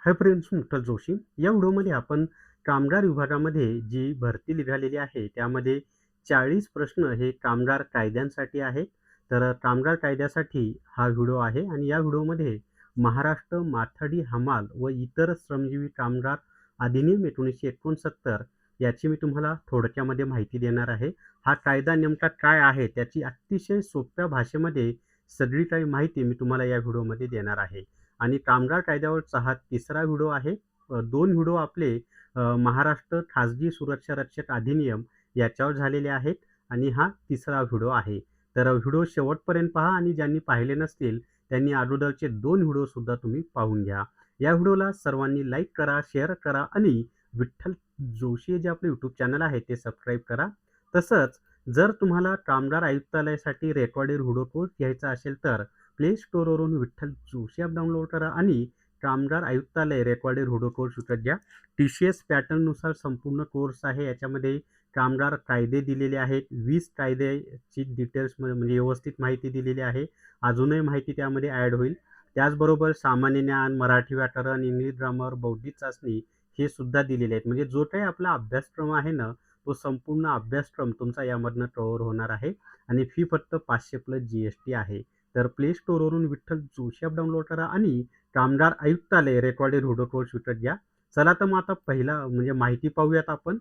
Hi friends, Mukta Joshi. या व्हिडिओमध्ये आपण कामगार विभागामध्ये जी भरती निघालेली आहे, त्यामध्ये 40 प्रश्न हे कामगार कायद्यांसाठी आहेत. तर कामगार कायद्यासाठी हा व्हिडिओ आहे आणि या व्हिडिओमध्ये महाराष्ट्र माथाडी हमाल व इतर श्रमजीवी कामगार अधिनियम 1969 याची मी तुम्हाला थोडक्यामध्ये माहिती देणार आहे. हा कायदा नेमका काय आहे, त्याची अतिशय सोप्या भाषेमध्ये सगळी काही माहिती मी तुम्हाला या व्हिडिओमध्ये देणार आहे. आणि कामगार कायद्यावरचा हा तिसरा व्हिडिओ आहे. 2 व्हिडिओ आपले महाराष्ट्र खाजगी सुरक्षा रक्षक अधिनियम याच्यावर झालेले आहेत आणि हा तिसरा व्हिडिओ आहे. तर व्हिडिओ शेवटपर्यंत पहा आणि ज्यांनी पाहिले नसतील त्यांनी अगोदरचे 2 व्हिडिओसुद्धा तुम्ही पाहून घ्या. या व्हिडिओला सर्वांनी लाईक करा, शेअर करा आणि विठ्ठल जोशी हे जे आपले यूट्यूब चॅनल आहे ते सबस्क्राईब करा. तसंच जर तुम्हाला कामगार आयुक्तालयासाठी रेकॉर्डेड व्हिडिओ कोर्स घ्यायचा असेल तर प्ले स्टोअरवरून विठ्ठल जोशी ॲप डाउनलोड करा आणि कामगार आयुक्तालय रेकॉर्डेड व्हिडिओ कोर्स विकत घ्या. TCS पॅटर्ननुसार संपूर्ण कोर्स आहे. याच्यामध्ये कामगार कायदे दिलेले आहेत. 20 कायद्याची डिटेल्स म्हणजे व्यवस्थित माहिती दिलेली आहे. अजूनही माहिती त्यामध्ये ॲड होईल. त्याचबरोबर सामान्य ज्ञान, मराठी व्याकरण, इंग्लिश ग्रामर, बौद्धिक चाचणी हे सुद्धा दिलेले आहेत. म्हणजे जो काही आपला अभ्यासक्रम आहे ना, तो संपूर्ण अभ्यासक्रम तुमचा यामधनं कव्हर होणार आहे आणि फी फक्त 500 प्लस GST आहे. तर प्ले स्टोअरवरून विठ्ठल जोशी ॲप डाउनलोड करा आणि कामगार आयुक्तालय रेकॉर्डेड व्हिडिओ कोर्स विकत घ्या. चला तर मग आता पहिला म्हणजे माहिती पाहूयात आपण.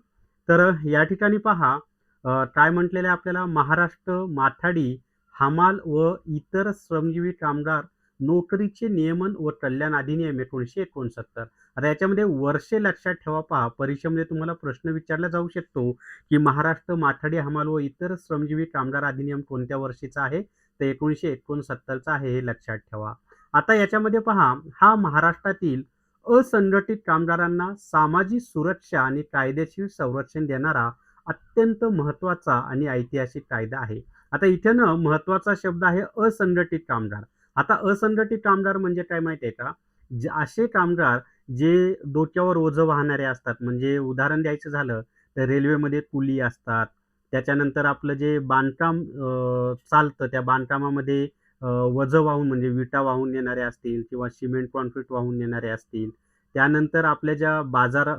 तर या ठिकाणी पहा काय म्हटलेलं आहे आपल्याला, महाराष्ट्र माथाडी हमाल व इतर श्रमजीवी कामगार नोकरीचे नियमन व कल्याण अधिनियम 1969. आता याच्यामध्ये वर्षे लक्षात ठेवा. पहा, परीक्षेमध्ये तुम्हाला प्रश्न विचारला जाऊ शकतो की महाराष्ट्र माथाडी हमाल व इतर श्रमजीवी कामगार अधिनियम कोणत्या वर्षीचा आहे, तर 1969चा आहे, हे लक्षात ठेवा. आता याच्यामध्ये पहा, हा महाराष्ट्रातील असंघटित कामगारांना सामाजिक सुरक्षा आणि कायदेशीर संरक्षण देणारा अत्यंत महत्त्वाचा आणि ऐतिहासिक कायदा आहे. आता इथे ना महत्त्वाचा शब्द आहे असंघटित कामगार. आता असंघटित कामगार म्हणजे काय माहिती आहे का? असे कामगार जे डोक्यावर ओझं वाहणारे असतात. म्हणजे उदाहरण द्यायचं झालं तर रेल्वेमध्ये कुली असतात. त्याच्यानंतर आपलं जे बांधकाम चालतं, त्या बांधकामामध्ये वझं वाहून म्हणजे विटा वाहून नेणारे असतील किंवा सिमेंट काँक्रीट वाहून नेणारे असतील. त्यानंतर आपल्या ज्या बाजार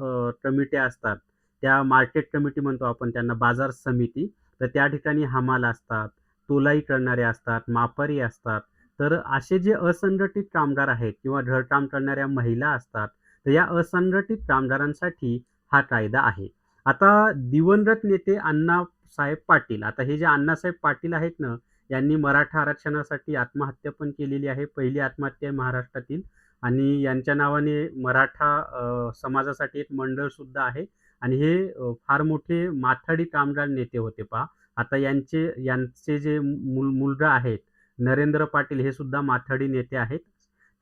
कमिट्या असतात, त्या मार्केट कमिटी म्हणतो आपण त्यांना, बाजार समिती. तर त्या ठिकाणी हमाल असतात, तोलाई करणारे असतात, मापारी असतात. तर असे जे असंघटित कामगार आहेत किंवा घरकाम करणाऱ्या महिला असतात, तर या असंघटित कामगारांसाठी हा कायदा आहे. आता दिवंगत नेते अण्णासाहेब पाटील, आता हे जे अण्णासाहेब पाटील आहेत ना, यांनी मराठा आरक्षणासाठी आत्महत्या पण केलेली आहे. पहिली आत्महत्या आहे महाराष्ट्रातील आणि यांच्या नावाने मराठा समाजासाठी एक मंडळ सुद्धा आहे आणि हे फार मोठे माथाडी कामगार नेते होते पहा. आता यांचे यांचे जे मुलगा आहेत नरेंद्र पाटील, हे सुद्धा माथाडी नेते आहेत.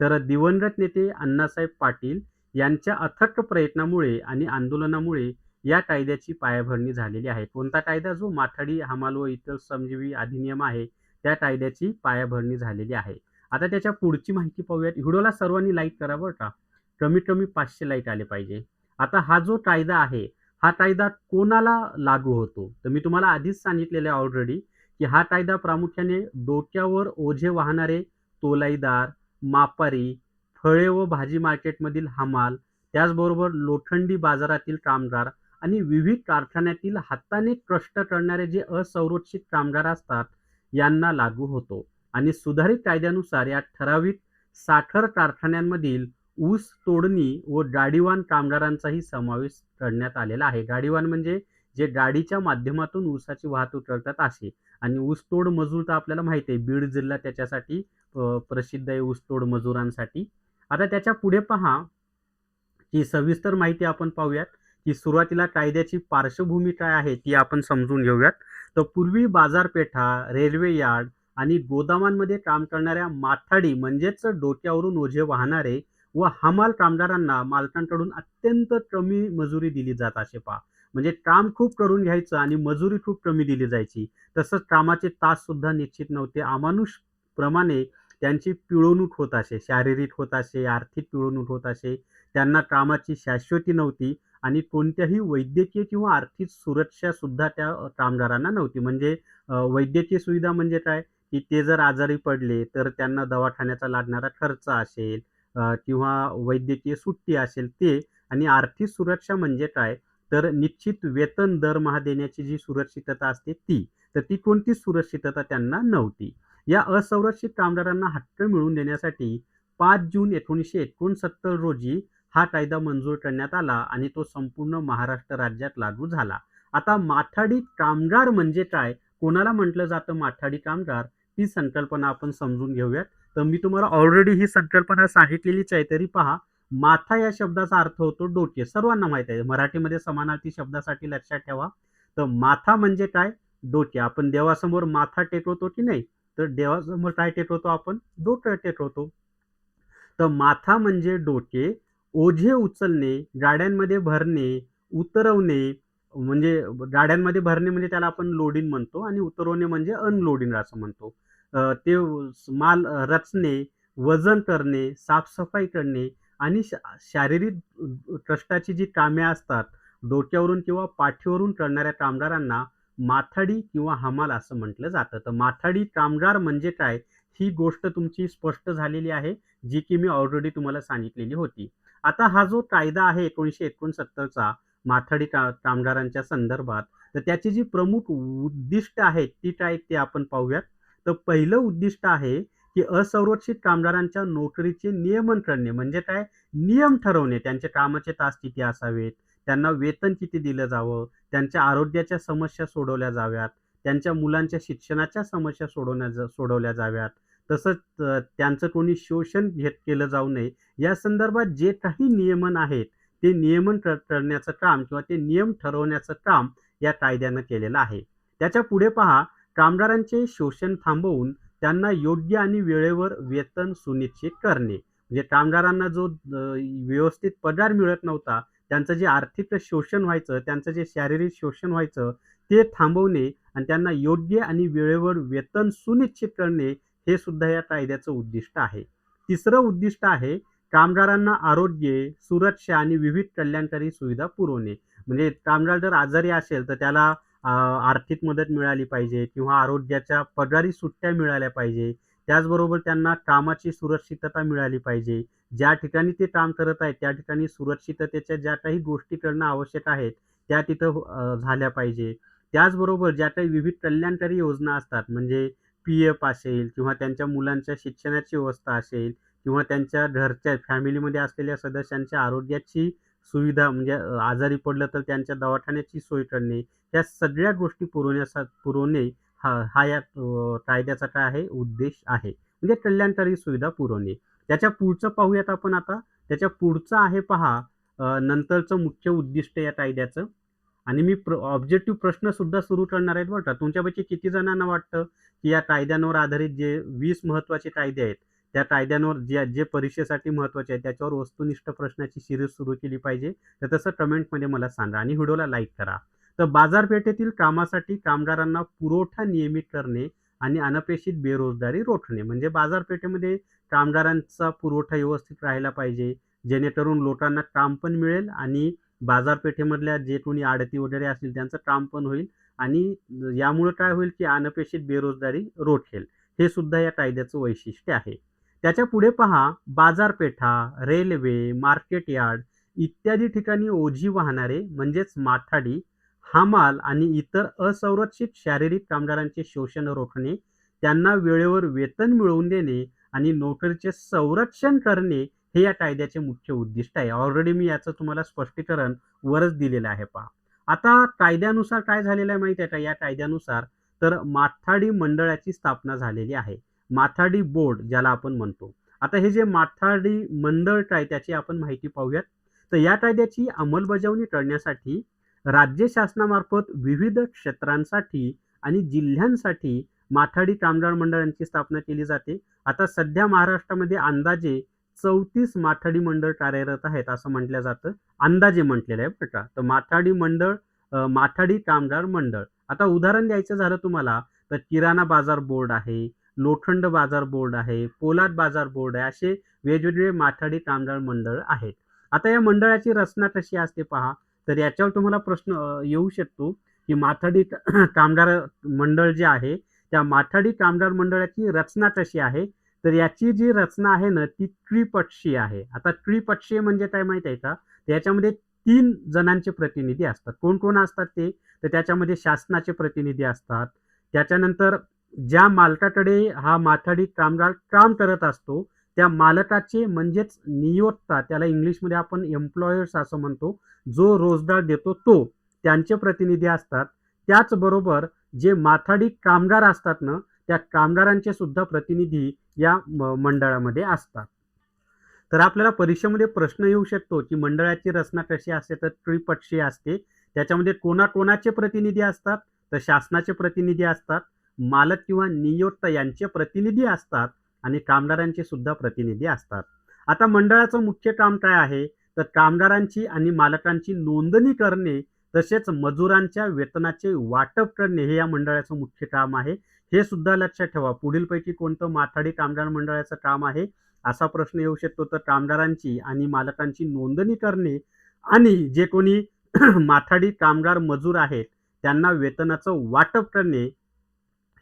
तर दिवंगत नेते अण्णासाहेब पाटील यांच्या अथक प्रयत्नामुळे आणि आंदोलनामुळे या कायद्याची पायाभरणी झालेली आहे. कोणता कायदा? जो माथाडी हमाल व इतर श्रमजीवी अधिनियम आहे, त्या कायद्याची पायाभरणी झालेली आहे. आता त्याच्या पुढची माहिती पाहूयात. व्हिडिओला सर्वांनी लाईक करा बरं का. कमीत कमी 500 लाईक आले पाहिजे. आता हा जो कायदा आहे, हा कायदा कोणाला लागू होतो? तर मी तुम्हाला आधीच सांगितलेलं आहे ऑलरेडी, की हा कायदा प्रामुख्याने डोक्यावर ओझे वाहणारे तोलाईदार, मापारी, फळे व भाजी मार्केटमधील हमाल, त्याचबरोबर लोखंडी बाजारातील कामगार आणि विविध कारखान्यातील हाताने कष्ट करणारे जे असंरक्षित कामगार असतात, यांना लागू होतो. आणि सुधारित कायद्यानुसार या ठराविक साखर कारखान्यांमधील ऊस तोडणी व गाडीवान कामगारांचाही समावेश करण्यात आलेला आहे. गाडीवान म्हणजे जे गाडीच्या माध्यमातून ऊसाची वाहतूक करतात असे. आणि ऊसतोड मजूर तर आपल्याला माहिती आहे, बीड जिल्हा त्याच्यासाठी प्रसिद्ध आहे, ऊसतोड मजुरांसाठी. आता त्याच्या पुढे पहा, की सविस्तर माहिती आपण पाहूयात, की सुरुवातीला कायद्याची पार्श्वभूमी काय आहे ती आपण समजून घेऊयात. तर पूर्वी बाजारपेठा, रेल्वे यार्ड आणि गोदामांमध्ये काम करणाऱ्या माथाडी म्हणजेच डोक्यावरून ओझे वाहणारे व हमाल कामगारांना मालकांकडून अत्यंत कमी मजुरी दिली जात असे पहा. म्हणजे काम खूप करून घ्यायचं आणि मजुरी खूप कमी दिली जायची. तसंच कामाचे तास सुद्धा निश्चित नव्हते. अमानुष प्रमाणे त्यांची पिळवणूक होत असे, शारीरिक होत असे, आर्थिक पिळवणूक होत असे. त्यांना कामाची शाश्वती नव्हती आणि कोणत्याही वैद्यकीय किंवा आर्थिक सुरक्षा सुद्धा त्या कामगारांना नव्हती. म्हणजे वैद्यकीय सुविधा म्हणजे काय, की ते जर आजारी पडले तर त्यांना दवाखान्याचा लागणारा खर्च असेल, किंवा वैद्यकीय सुट्टी असेल ते, आणि आर्थिक सुरक्षा म्हणजे काय, तर निश्चित वेतन दरमहा देण्याची जी सुरक्षितता असते ती. तर ती कोणतीच सुरक्षितता त्यांना नव्हती. या असंरक्षित कामगारांना हक्क मिळवून देण्यासाठी 5 जून 1969 रोजी हा कायदा मंजूर करण्यात आला आणि तो संपूर्ण महाराष्ट्र राज्यात लागू झाला. आता माथाडी कामगार म्हणजे काय? कोणाला म्हटलं जातं माथाडी कामगार? ती संकल्पना आपण समजून घेऊयात. तर मी तुम्हाला ऑलरेडी ही संकल्पना सांगितलेलीच आहे, तरी पहा. माथा या शब्दाचा अर्थ होतो डोके. सर्वांना माहीत आहे. मराठीमध्ये समानार्थी शब्दासाठी लक्षात ठेवा. तर माथा म्हणजे काय? डोके. आपण देवासमोर माथा टेकवतो की नाही? तर देवासमोर काय टेकवतो आपण? डोकं टेकवतो. तर माथा म्हणजे डोके, ओझे उचलणे, गाड्यांमध्ये भरणे, उतरवणे, म्हणजे गाड्यांमध्ये भरणे म्हणजे त्याला आपण लोडिंग म्हणतो आणि उतरवणे म्हणजे अनलोडिंग असं म्हणतो. ते माल रचणे, वजन करणे, साफसफाई करणे आणि शारीरिक कष्टाची जी कामे असतात, डोक्यावरून किंवा पाठीवरून करणाऱ्या कामगारांना माथाडी किंवा हमाल असं म्हटलं जातं. तर माथाडी कामगार म्हणजे काय? ही गोष्ट तुमची स्पष्ट झालेली आहे, जी की मी ऑलरेडी तुम्हाला सांगितलेली होती. आता हा जो कायदा आहे 1969चा माथाडी कामगारांच्या संदर्भात, तर त्याची जी प्रमुख उद्दिष्ट आहेत ती काय ते आपण पाहूयात. तर पहिलं उद्दिष्ट आहे, की असंरक्षित कामगारांच्या नोकरीचे नियमन करणे. म्हणजे काय? नियम ठरवणे. त्यांचे कामाचे तास किती असावेत, त्यांना वेतन किती दिलं जावं, त्यांच्या आरोग्याच्या समस्या सोडवल्या जाव्यात, त्यांच्या मुलांच्या शिक्षणाच्या समस्या सोडवल्या जाव्यात. तसंच त्यांचं कोणी शोषण केलं जाऊ नये. या संदर्भात जे काही नियमन आहेत, ते नियमन करण्याचं काम किंवा ते नियम ठरवण्याचं काम या कायद्यानं केलेलं आहे. त्याच्या पुढे पहा, कामगारांचे शोषण थांबवून त्यांना योग्य आणि वेळेवर वेतन सुनिश्चित करणे. म्हणजे कामगारांना जो व्यवस्थित पगार मिळत नव्हता, त्यांचं जे आर्थिक शोषण व्हायचं, त्यांचं जे शारीरिक शोषण व्हायचं, ते थांबवणे आणि त्यांना योग्य आणि वेळेवर वेतन सुनिश्चित करणे, हे सुद्धा या कायद्याचं उद्दिष्ट आहे. तिसरं उद्दिष्ट आहे, कामगारांना आरोग्य, सुरक्षा आणि विविध कल्याणकारी सुविधा पुरवणे. म्हणजे कामगार जर आजारी असेल, तर त्याला आर्थिक मदत मिळाली पाहिजे किंवा आरोग्याच्या पगारी सुट्ट्या मिळाल्या पाहिजे. त्याचबरोबर त्यांना कामाची सुरक्षितता मिळाली पाहिजे. ज्या ठिकाणी ते काम करत आहेत, त्या ठिकाणी सुरक्षिततेच्या ज्या काही गोष्टी करणं आवश्यक आहेत, त्या तिथं झाल्या पाहिजे. त्याचबरोबर ज्या काही विविध कल्याणकारी योजना असतात, म्हणजे पी-एफ असेल किंवा त्यांच्या मुलांच्या शिक्षणाची व्यवस्था असेल किंवा त्यांच्या घरच्या फॅमिलीमध्ये असलेल्या सदस्यांच्या आरोग्याची सुविधा, म्हणजे आजारी पडलं तर त्यांच्या दवाखान्याची सोय करणे, या सगळ्या गोष्टी पुरवणे हा हा या कायद्याचा काय आहे? उद्देश आहे. म्हणजे कल्याणकारी सुविधा पुरवणे. त्याच्या पुढचं पाहूयात आपण आता. त्याच्या पुढचं आहे पहा, नंतरचं मुख्य उद्दिष्ट या कायद्याचं. आणि मी ऑब्जेक्टिव्ह प्रश्न सुद्धा सुरू करणार आहेत बरं का. तुमच्यापैकी किती जणांना वाटतं, की या कायद्यांवर आधारित जे 20 महत्त्वाचे कायदे आहेत, त्या कायद्यांवर जे जे परीक्षेसाठी महत्त्वाचे आहेत, त्याच्यावर वस्तुनिष्ठ प्रश्नाची सीरीज सुरू केली पाहिजे. तर तसं कमेंटमध्ये मला सांगा आणि व्हिडिओला लाईक करा. तर बाजारपेठेतील कामासाठी कामगारांना पुरवठा नियमित करणे आणि अनपेक्षित बेरोजगारी रोखणे. म्हणजे बाजारपेठेमध्ये कामगारांचा पुरवठा व्यवस्थित राहिला पाहिजे, जेणेकरून लोकांना काम पण मिळेल आणि बाजारपेठेमधल्या जे कोणी आडती वगैरे असतील त्यांचं काम पण होईल आणि यामुळे काय होईल, की अनपेक्षित बेरोजगारी रोखेल. हे सुद्धा या कायद्याचं वैशिष्ट्य आहे. त्याच्या पुढे पहा, बाजारपेठा, रेल्वे, मार्केट यार्ड इत्यादी ठिकाणी ओझी वाहणारे म्हणजेच माथाडी, हमाल आणि इतर असंरक्षित शारीरिक कामगारांचे शोषण रोखणे, त्यांना वेळेवर वेतन मिळवून देणे आणि नोकरीचे संरक्षण करणे, हे या कायद्याचे मुख्य उद्दिष्ट आहे. ऑलरेडी मी याचं तुम्हाला स्पष्टीकरण वरच दिलेलं आहे पहा. आता कायद्यानुसार काय झालेलं आहे माहिती आहे का? या कायद्यानुसार तर माथाडी मंडळाची स्थापना झालेली आहे. माथाडी बोर्ड ज्याला आपण म्हणतो. आता हे जे माथाडी मंडळ काय त्याची आपण माहिती पाहूयात. तर या कायद्याची अंमलबजावणी करण्यासाठी राज्य शासनामार्फत विविध क्षेत्रांसाठी आणि जिल्ह्यांसाठी माथाडी कामगार मंडळांची स्थापना केली जाते. आता सध्या महाराष्ट्रामध्ये अंदाजे 34 माथाडी मंडळ कार्यरत आहेत असं म्हटलं जातं. अंदाजे म्हटलेलं आहे बरं का. तर माथाडी मंडळ, माथाडी कामगार मंडळ. आता उदाहरण द्यायचं झालं तुम्हाला, तर किराणा बाजार बोर्ड आहे, लोखंड बाजार बोर्ड आहे, पोलाद बाजार बोर्ड आहे, असे वेगवेगळे माथाडी कामगार मंडळ आहेत. आता या मंडळाची रचना कशी असते पहा. तर याच्यावर तुम्हाला प्रश्न येऊ शकतो, की माथाडी कामगार मंडळ जे आहे, त्या माथाडी कामगार मंडळाची रचना कशी आहे? तर याची जी रचना आहे ना, ती त्रिपक्षीय आहे. आता त्रिपक्षीय म्हणजे काय माहीत आहे का? तर याच्यामध्ये 3 जणांचे प्रतिनिधी असतात. कोण-कोण असतात ते? तर त्याच्यामध्ये शासनाचे प्रतिनिधी असतात. त्याच्यानंतर ज्या मालकाकडे हा माथाडी कामगार काम करत असतो, त्या मालकाचे म्हणजेच नियोक्ता, त्याला इंग्लिशमध्ये आपण एम्प्लॉयर्स असं म्हणतो, जो रोजगार देतो तो, त्यांचे प्रतिनिधी असतात. त्याचबरोबर जे माथाडी कामगार असतात ना, त्या कामगारांचे सुद्धा प्रतिनिधी या मंडळामध्ये असतात. तर आपल्याला परीक्षेमध्ये प्रश्न येऊ शकतो, की मंडळाची रचना कशी असते? तर त्रिपक्षीय असते. त्याच्यामध्ये कोणाकोणाचे प्रतिनिधी असतात? तर शासनाचे प्रतिनिधी असतात, मालक किंवा नियोक्ता यांचे प्रतिनिधी असतात आणि कामगारांचे सुद्धा प्रतिनिधी असतात. आता मंडळाचं मुख्य काम काय आहे? तर कामगारांची आणि मालकांची नोंदणी करणे, तसेच मजुरांच्या वेतनाचे वाटप करणे हे या मंडळाचं मुख्य काम आहे. हे सुद्धा लक्षात ठेवा. पुढीलपैकी कोणतं माथाडी कामगार मंडळाचं काम आहे? असा प्रश्न येऊ शकतो. तर कामगारांची आणि मालकांची नोंदणी करणे आणि जे कोणी माथाडी कामगार मजूर आहेत त्यांना वेतनाचं वाटप करणे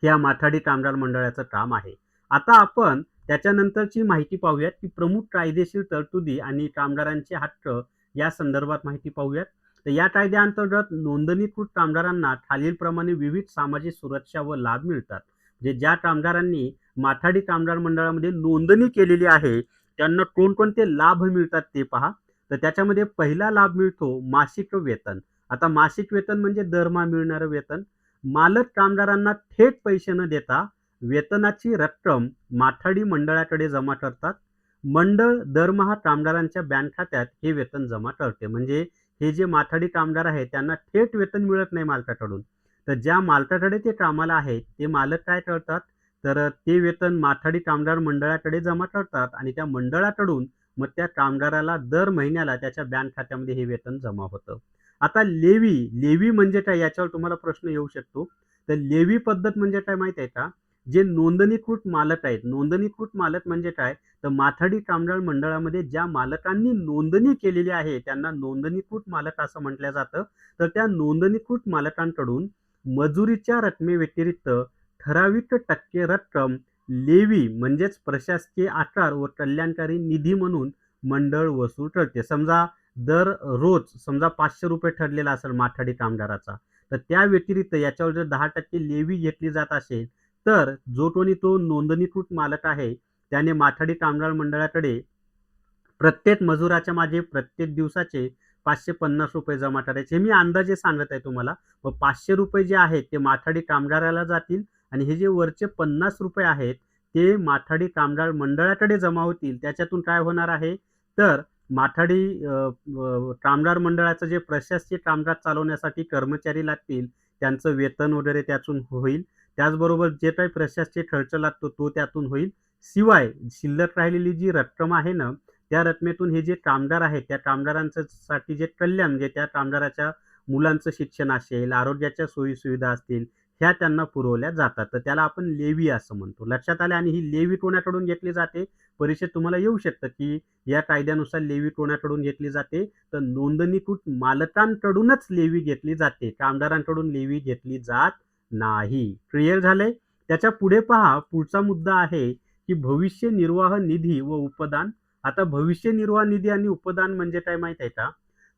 या माथाडी कामगार मंडळाचं काम आहे. आता आपण त्याच्यानंतरची माहिती पाहूयात, की प्रमुख कायदेशीर तरतुदी आणि कामगारांचे हक्क या संदर्भात माहिती पाहूयात. तर या कायद्याअंतर्गत नोंदणीकृत कामगारांना खालीलप्रमाणे विविध सामाजिक सुरक्षा व लाभ मिळतात. म्हणजे ज्या कामगारांनी माथाडी कामगार मंडळामध्ये नोंदणी केलेली आहे, त्यांना कोणकोणते लाभ मिळतात ते पहा. तर त्याच्यामध्ये पहिला लाभ मिळतो मासिक वेतन. आता मासिक वेतन म्हणजे दरमहा मिळणारं वेतन. मालक कामगारांना थेट पैसे न देता वेतनाची रक्कम माथाडी मंडळाकडे जमा करतात. मंडळ दरमहा कामगारांच्या बँक खात्यात हे वेतन जमा करते. म्हणजे हे जे माथाडी कामगार आहेत त्यांना थेट वेतन मिळत नाही मालकाकडून. तर ज्या मालकाकडे ते कामाला आहेत ते मालक काय करतात? तर ते वेतन माथाडी कामगार मंडळाकडे जमा करतात आणि त्या मंडळाकडून मग त्या कामगाराला दर महिन्याला त्याच्या बँक खात्यामध्ये हे वेतन जमा होतं. आता लेवी म्हणजे काय याच्यावर तुम्हाला प्रश्न येऊ शकतो. तर लेवी पद्धत म्हणजे काय माहिती आहे का? जे नोंदणीकृत मालक आहेत. नोंदणीकृत मालक म्हणजे काय? तर माथाडी कामगार मंडळामध्ये ज्या मालकांनी नोंदणी केलेली आहे त्यांना नोंदणीकृत मालक असं म्हटलं जातं. तर त्या नोंदणीकृत मालकांकडून मजुरीच्या रकमेव्यतिरिक्त ठराविक टक्के रक्कम लेवी म्हणजेच प्रशासकीय आकार व कल्याणकारी निधी म्हणून मंडळ वसूल करते. समजा दररोज समजा ₹500 ठरलेला असेल माथाडी कामगाराचा, तर त्या व्यतिरिक्त याच्यावर जर 10% लेवी घेतली जात असेल, तर जो कोणी तो नोंदणीकृत मालक आहे, त्याने माथाडी कामगार मंडळाकडे प्रत्येक मजुराच्या मागे प्रत्येक दिवसाचे ₹550 जमा करायचे. हे मी अंदाजे सांगत आहे तुम्हाला. मग ₹500 जे आहेत ते माथाडी कामगाराला जातील आणि हे जे वरचे ₹50 आहेत, ते माथाडी कामगार मंडळाकडे जमा होतील. त्याच्यातून काय होणार आहे? तर माथाडी कामगार मंडळाचं जे प्रशासकीय कामकाज चालवण्यासाठी कर्मचारी लागतील, त्यांचं वेतन वगैरे त्यातून होईल. त्याचबरोबर जे काही प्रशासकीय खर्च लागतो तो त्यातून होईल. शिवाय शिल्लक राहिलेली जी रक्कम आहे ना, त्या रकमेतून हे जे कामगार आहेत, त्या कामगारांचं साठी जे कल्याण म्हणजे त्या कामगाराच्या मुलांचं शिक्षण असेल, आरोग्याच्या सोयी-सुविधा असतील, ह्या त्यांना पुरवल्या जातात. तर त्याला आपण लेवी असं म्हणतो. लक्षात आलं आणि ही लेवी कोणाकडून घेतली जाते? परीक्षेत तुम्हाला येऊ शकतं, की या कायद्यानुसार लेवी कोणाकडून घेतली जाते? तर नोंदणीकृत मालकांकडूनच लेवी घेतली जाते. कामगारांकडून लेवी घेतली जात नाही. क्लिअर झालंय? त्याच्या पुढे पहा, पुढचा मुद्दा आहे, की भविष्य निर्वाह निधी व उपदान. आता भविष्य निर्वाह निधी आणि उपदान म्हणजे काय माहित आहे का?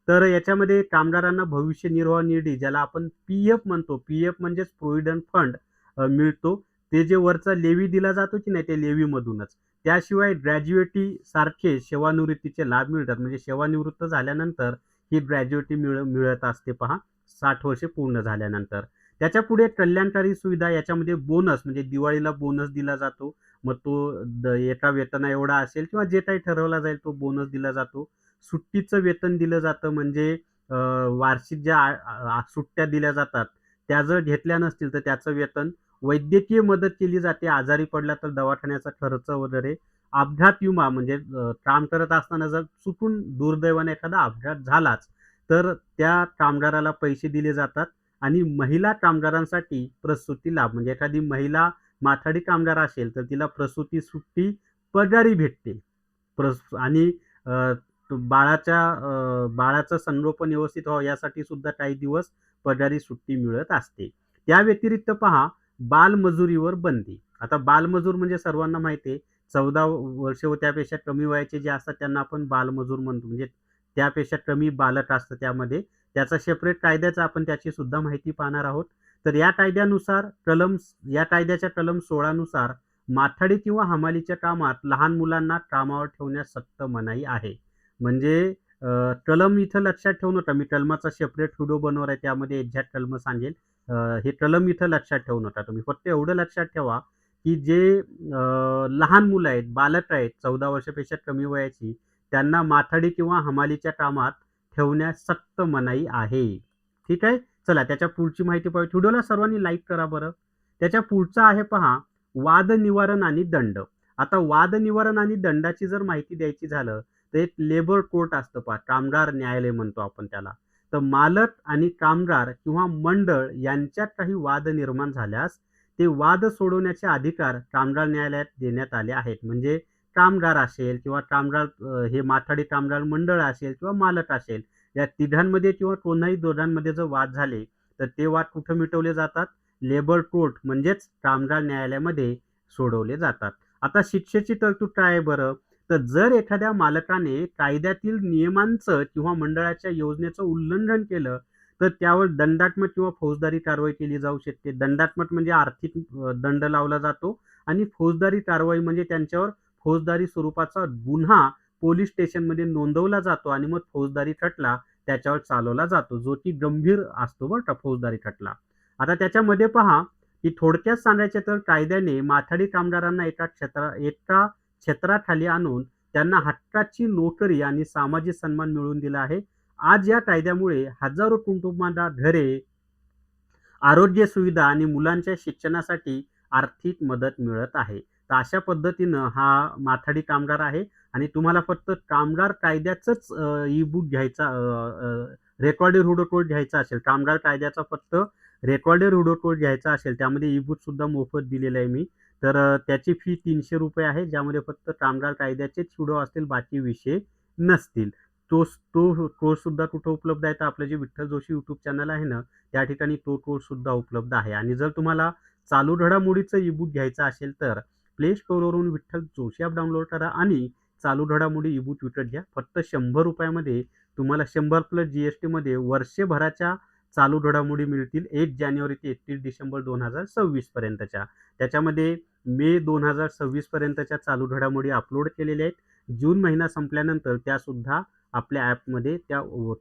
तर याच्यामध्ये कामगारांना भविष्य निर्वाह निधी ज्याला आपण पी-एफ म्हणतो. पी-एफ म्हणजेच प्रोव्हिडंट फंड मिळतो. ते जे वरचा लेवी दिला जातो की नाही त्या लेवीमधूनच. त्याशिवाय ग्रॅज्युएटी सारखे सेवानिवृत्तीचे लाभ मिळतात. म्हणजे सेवानिवृत्त झाल्यानंतर ही ग्रॅज्युएटी मिळत असते पहा 60 वर्षे पूर्ण झाल्यानंतर. त्याच्यापुढे कल्याणकारी सुविधा याच्यामध्ये बोनस म्हणजे दिवाळीला बोनस दिला जातो. मग तो एका वेतना एवढा असेल किंवा जे काही ठरवला जाईल तो बोनस दिला जातो. सुट्टीचं वेतन दिलं जातं म्हणजे वार्षिक ज्या सुट्ट्या दिल्या जातात, त्या जर घेतल्या नसतील तर त्याचं वेतन. वैद्यकीय मदत केली जाते. आजारी पडला तर दवाखान्याचा खर्च वगैरे. अपघात विमा म्हणजे काम करत असताना जर चुकून दुर्दैवाने एखादा अपघात झालाच, तर त्या कामगाराला पैसे दिले जातात आणि महिला कामगारांसाठी प्रसूती लाभ म्हणजे एखादी महिला माथाडी कामगार असेल, तर तिला प्रसूती सुट्टी पगारी भेटते. आणि बाळाचं संगोपन व्यवस्थित व्हावं यासाठी सुद्धा काही दिवस पगारी सुट्टी मिळत असते. त्या व्यतिरिक्त पहा बालमजुरीवर बंदी. आता बालमजूर म्हणजे सर्वांना माहिती आहे, 14 वर्ष व त्यापेक्षा कमी वयाचे जे असतात त्यांना आपण बालमजूर म्हणतो. म्हणजे त्यापेक्षा कमी बालक असतं त्यामध्ये. त्याचा सेपरेट कायद्याचा आपण त्याची सुद्धा माहिती पाहणार आहोत. तर या कायद्याच्या कलम 16 नुसार माथाडी किंवा हमालीच्या कामात लहान मुलांना कामावर ठेवण्यास सक्त मनाई आहे. म्हणजे कलम इथं लक्षात ठेवू नका. मी कलमाचा सेपरेट व्हिडिओ बनवणार आहे. त्यामध्ये एक्झॅक्ट कलम सांगेल. हे कलम इथं लक्षात ठेवू नका तुम्ही. फक्त एवढं लक्षात ठेवा, की जे लहान मुलं आहेत, बालक आहेत 14 वर्षापेक्षा कमी वयाची, त्यांना माथाडी किंवा हमालीच्या कामात ठेवण्यास सक्त मनाई आहे. ठीक आहे. चला त्याच्या पुढची माहिती पाहूया. व्हिडिओला सर्वांनी लाईक करा बरं. त्याच्या पुढचा आहे पहा, वाद निवारण आणि दंड. आता वाद निवारण आणि दंडाची जर माहिती द्यायची झालं, तर एक लेबर कोर्ट असतं पहा, कामगार न्यायालय म्हणतो आपण त्याला. तर मालक आणि कामगार किंवा मंडळ यांच्यात काही वाद निर्माण झाल्यास ते वाद सोडवण्याचे अधिकार कामगार न्यायालयात देण्यात आले आहेत. म्हणजे कामगार असेल किंवा हे माथाडी कामगार मंडळ असेल किंवा मालक असेल, या तिघांमध्ये किंवा कोणाही दोघांमध्ये जर वाद झाले, तर ते वाद कुठे मिटवले जातात? लेबर कोर्ट म्हणजेच कामगार न्यायालयामध्ये सोडवले जातात. आता शिक्षेची तरतूद काय आहे बरं? तर जर एखाद्या मालकाने कायद्यातील नियमांचं किंवा मंडळाच्या योजनेचं उल्लंघन केलं, तर त्यावर दंडात्मक किंवा फौजदारी कारवाई केली जाऊ शकते. दंडात्मक म्हणजे आर्थिक दंड लावला जातो आणि फौजदारी कारवाई म्हणजे त्यांच्यावर फौजदारी स्वरूपाचा गुन्हा पोलीस स्टेशनमध्ये नोंदवला जातो आणि मग फौजदारी खटला त्याच्यावर चालवला जातो, जो की गंभीर असतो बरं का फौजदारी खटला. आता त्याच्यामध्ये पहा, की थोडक्यात सांगायचे तर कायद्याने माथाडी कामगारांना एका छत्राखाली आणून त्यांना हक्काची नोकरी आणि सामाजिक सन्मान मिळवून दिला आहे. आज या कायद्यामुळे हजारो कुटुंबांना घरे, आरोग्य सुविधा आणि मुलांच्या शिक्षणासाठी आर्थिक मदत मिळत आहे. तर अशा पद्धतीनं हा माथाडी कामगार आहे आणि तुम्हाला फक्त कामगार कायद्याचंच ई-बुक घ्यायचा रेकॉर्डेड व्हिडिओ कोर्स घ्यायचा असेल, कामगार कायद्याचा फक्त रेकॉर्डेड व्हिडिओ कोर्स घ्यायचा असेल, त्यामध्ये ई-बुक सुद्धा मोफत दिलेलं आहे मी. तर त्याची फी ₹300 आहे, ज्यामध्ये फक्त कामगार कायद्याचेच व्हिडिओ असतील, बाकी विषय नसतील. तो कोर्स सुद्धा कुठे उपलब्ध आहे? तर आपलं जे विठ्ठल जोशी YouTube चॅनल आहे ना, त्या ठिकाणी तो कोर्स सुद्धा उपलब्ध आहे. आणि जर तुम्हाला चालू घडामोडीचं ई-बुक घ्यायचं असेल, तर प्ले स्टोअरवरून विठ्ठल जोशी ॲप डाउनलोड करा आणि चालू घडामोडी ई-बुक विकत घ्या. फक्त ₹100 मध्ये तुम्हाला 100 प्लस जी-एस-टीमध्ये वर्षभराच्या चालू घडामोडी मिळतील. 1 जानेवारी ते 31 डिसेंबर 2026 पर्यंतच्या. त्याच्यामध्ये मे 2026 पर्यंतच्या चालू घडामोडी अपलोड केलेल्या आहेत. जून महिना संपल्यानंतर त्यासुद्धा आपल्या ॲपमध्ये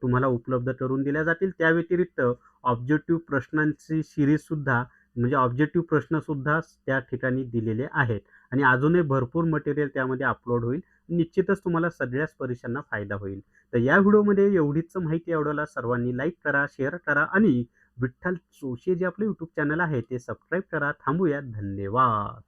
तुम्हाला उपलब्ध करून दिल्या जातील. त्या व्यतिरिक्त ऑब्जेक्टिव्ह प्रश्नांची सीरीजसुद्धा म्हणजे ऑब्जेक्टिव्ह प्रश्नसुद्धा त्या ठिकाणी दिलेले आहेत आणि अजूनही भरपूर मटेरियल त्यामध्ये अपलोड होईल. निश्चितच तुम्हाला सगळ्याच परीक्षांना फायदा होईल. तर या व्हिडिओमध्ये एवढीच माहिती आवडल्याला सर्वांनी लाईक करा, शेअर करा आणि विठ्ठल जोशी जे आपले YouTube चॅनल आहे ते सबस्क्राईब करा. थांबूया. धन्यवाद.